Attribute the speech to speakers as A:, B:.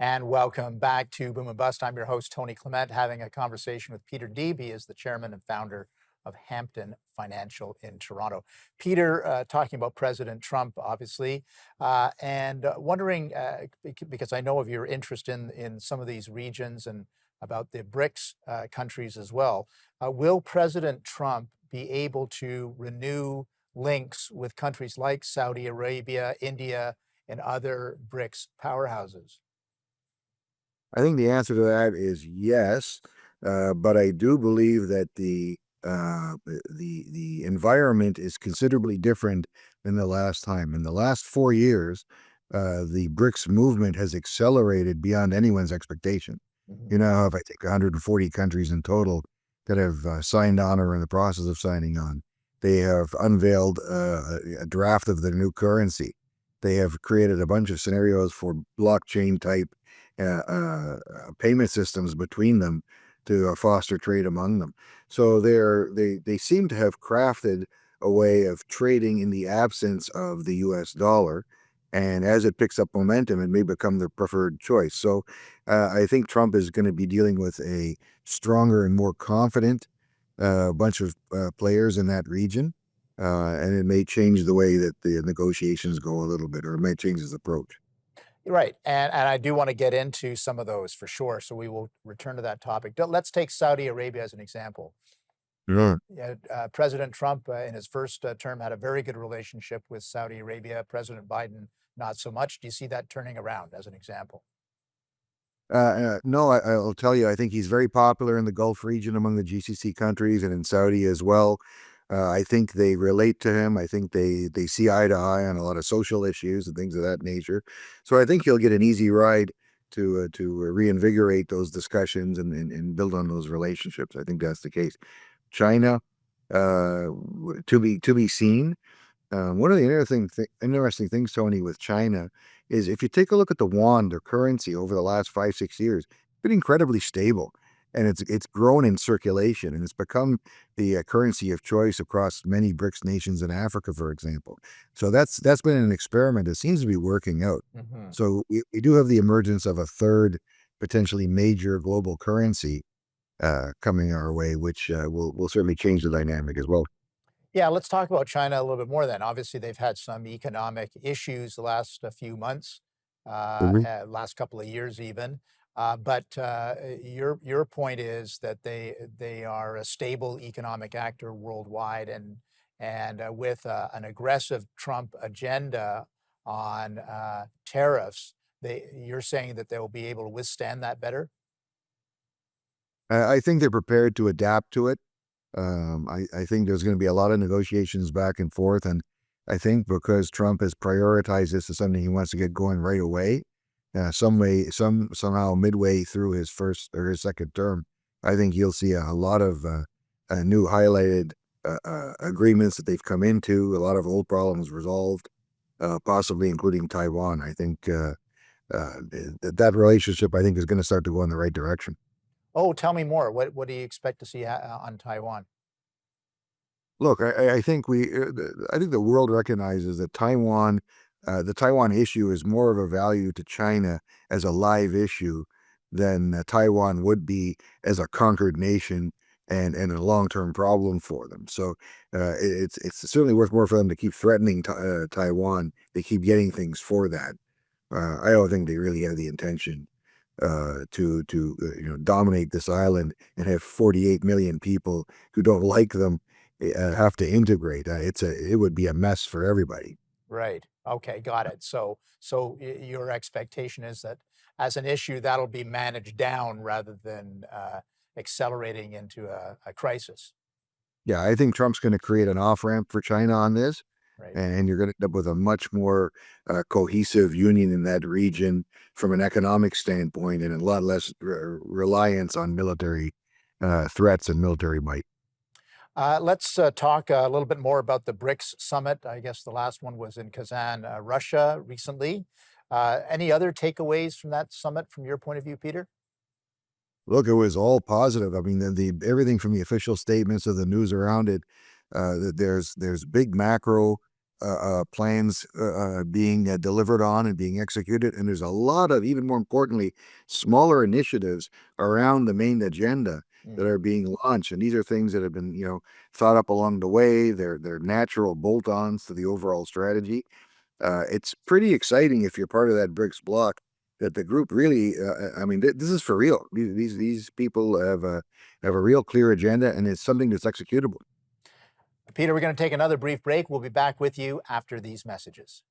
A: And welcome back to Boom and Bust. I'm your host, Tony Clement, having a conversation with Peter Deeb. He is the chairman and founder of Hampton Financial in Toronto. Peter, talking about President Trump, obviously, and wondering, because I know of your interest in some of these regions and about the BRICS countries as well, will President Trump be able to renew links with countries like Saudi Arabia, India, and other BRICS powerhouses?
B: I think the answer to that is yes, but I do believe that the environment is considerably different than the last time. In the last 4 years, the BRICS movement has accelerated beyond anyone's expectation.
A: Mhm.
B: You know, if I take 140 countries in total that have signed on or are in the process of signing on, they have unveiled a draft of their new currency. They have created a bunch of scenarios for blockchain type payment systems between them to foster trade among them. So they seem to have crafted a way of trading in the absence of the U.S. dollar, and as it picks up momentum, it may become their preferred choice. So I think Trump is going to be dealing with a stronger and more confident bunch of players in that region. And it may change the way that the negotiations go a little bit, or it may change his approach.
A: Right, and I do wanna get into some of those for sure, so we will return to that topic. Let's take Saudi Arabia as an example.
B: Yeah.
A: Yeah, President Trump, in his first, term, had a very good relationship with Saudi Arabia. President Biden, not so much. Do you see that turning around as an example?
B: No, I'll tell you, I think he's very popular in the Gulf region among the GCC countries and in Saudi as well. I think they relate to him. I think they see eye to eye on a lot of social issues and things of that nature. So I think he'll get an easy ride to reinvigorate those discussions and build on those relationships. I think that's the case. China, to be seen. One of the interesting things, Tony, with China is if you take a look at the yuan, their currency over the last 5, 6 years, it's been incredibly stable, and it's grown in circulation, and it's become the currency of choice across many BRICS nations in Africa, for example. So that's been an experiment that seems to be working out.
A: Mhm.
B: So we do have the emergence of a third, potentially major global currency coming our way, which will certainly change the dynamic as well.
A: Yeah, let's talk about China a little bit more then. Obviously, they've had some economic issues the last few months, last couple of years even. But your point is that they are a stable economic actor worldwide, and with an aggressive Trump agenda on tariffs, you're saying that they'll be able to withstand that better?
B: I think they're prepared to adapt to it. I think there's going to be a lot of negotiations back and forth, and I think because Trump has prioritized this as something he wants to get going right away, somehow midway through his first or his second term, I think you'll see a lot of new highlighted agreements that they've come into, a lot of old problems resolved, possibly including Taiwan. I think that relationship, I think, is going to start to go in the right direction.
A: Oh, tell me more. What do you expect to see on Taiwan?
B: Look, I think the world recognizes that the Taiwan issue is more of a value to China as a live issue than Taiwan would be as a conquered nation and a long-term problem for them. So it's certainly worth more for them to keep threatening Taiwan. They keep getting things for that. I don't think they really have the intention to dominate this island and have 48 million people who don't like them have to integrate. It would be a mess for everybody.
A: Right. Okay, got it. So your expectation is that as an issue, that'll be managed down rather than accelerating into a crisis,
B: Yeah, I think Trump's going to create an off ramp for China on this,
A: right?
B: and you're going to end up with a much more cohesive union in that region from an economic standpoint, and a lot less reliance on military threats and military might.
A: Let's talk a little bit more about the BRICS summit. I guess the last one was in Kazan, Russia recently. Any other takeaways from that summit from your point of view, Peter?
B: Look, it was all positive. I mean, the everything from the official statements of the news around it, there's big macro plans being delivered on and being executed. And there's a lot of, even more importantly, smaller initiatives around the main agenda that are being launched. And these are things that have been, thought up along the way. They're natural bolt-ons to the overall strategy. It's pretty exciting if you're part of that BRICS bloc, that the group really, this is for real. These people have a real clear agenda, and it's something that's executable.
A: Peter, we're going to take another brief break. We'll be back with you after these messages.